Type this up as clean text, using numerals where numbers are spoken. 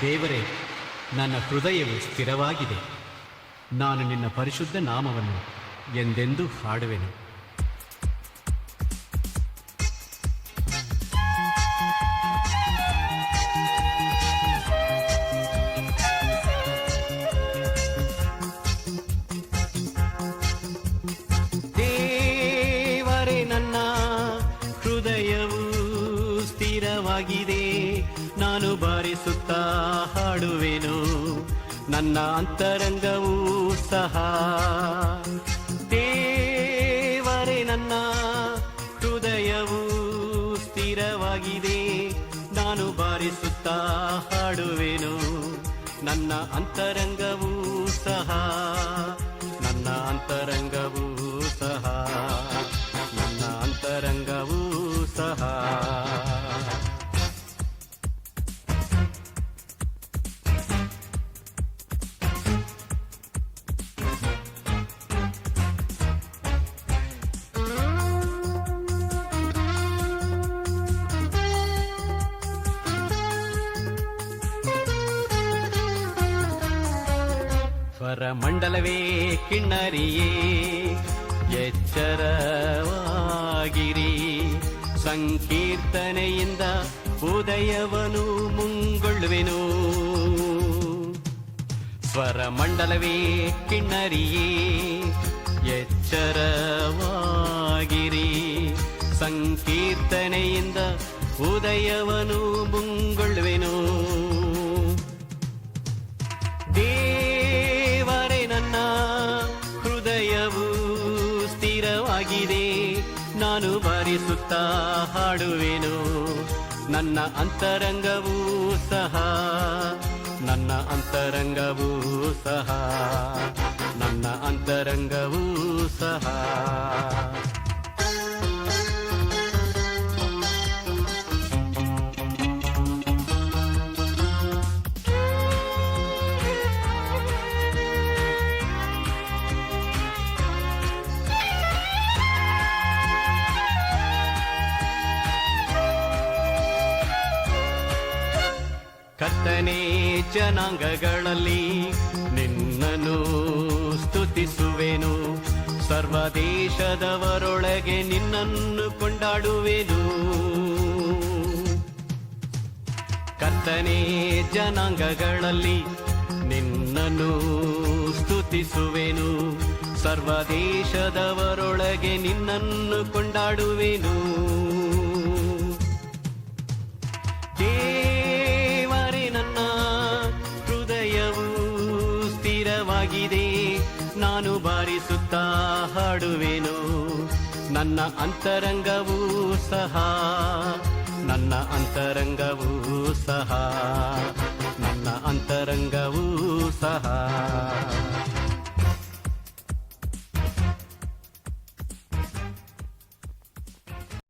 ದೇವರೇ, ನನ್ನ ಹೃದಯವು ಸ್ಥಿರವಾಗಿದೆ. ನಾನು ನಿನ್ನ ಪರಿಶುದ್ಧ ನಾಮವನ್ನು ಎಂದೆಂದೂ ಹಾಡುವೆನು. ದೇವರೇ, ನನ್ನ ಹೃದಯವು ಸ್ಥಿರವಾಗಿದೆ. ನಾನು ಬಾರಿಸುತ್ತಾ ಹಾಡುವೆನು, ನನ್ನ ಅಂತರಂಗವೂ ಸಹ. ದೇವರೇ, ನನ್ನ ಹೃದಯವು ಸ್ಥಿರವಾಗಿದೆ. ನಾನು ಬಾರಿಸುತ್ತಾ ಹಾಡುವೆನು, ನನ್ನ ಅಂತರಂಗವೂ ಸಹ. ನನ್ನ ಅಂತರಂಗವೂ ಸಹ. ನನ್ನ ಅಂತರಂಗವೂ ಸಹ. ಸ್ವರಮಂಡಲವೇ ಕಿನ್ನರಿಯೇ, ಎಚ್ಚರವಾಗಿರಿ. ಸಂಕೀರ್ತನೆಯಿಂದ ಉದಯವನು ಮುಂಗೊಳ್ಳುವೆನು. ಸ್ವರಮಂಡಲವೇ ಕಿನ್ನರಿಯೇ, ಎಚ್ಚರವಾಗಿರಿ. ಸಂಕೀರ್ತನೆಯಿಂದ ಉದಯವನು ಮುಂಗೊಳ್ಳುವೆನು. ದೇವರೇ, ನನ್ನ ಹೃದಯವು ಸ್ಥಿರವಾಗಿದೆ. ನಾನು ಬಾರಿಸುತ್ತಾ ಹಾಡುವೆನು, ನನ್ನ ಅಂತರಂಗವೂ ಸಹ. ನನ್ನ ಅಂತರಂಗವೂ ಸಹ. ನನ್ನ ಅಂತರಂಗವೂ ಸಹ. ಕರ್ತನೇ, ಜನಾಂಗಗಳಲ್ಲಿ ನಿನ್ನನ್ನು ಸ್ತುತಿಸುವೆನು. ಸರ್ವದೇಶದವರೊಳಗೆ ನಿನ್ನನ್ನು ಕೊಂಡಾಡುವೆನು. ಕರ್ತನೇ, ಜನಾಂಗಗಳಲ್ಲಿ ನಿನ್ನನ್ನು ಸ್ತುತಿಸುವೆನು. ಸರ್ವದೇಶದವರೊಳಗೆ ನಿನ್ನನ್ನು ಕೊಂಡಾಡುವೆನು. ನನ್ನ ಹೃದಯವು ಸ್ಥಿರವಾಗಿದೆ. ನಾನು ಬಾರಿಸುತ್ತಾ ಹಾಡುವೆನು, ನನ್ನ ಅಂತರಂಗವೂ ಸಹ. ನನ್ನ ಅಂತರಂಗವೂ ಸಹ. ನನ್ನ ಅಂತರಂಗವೂ ಸಹ.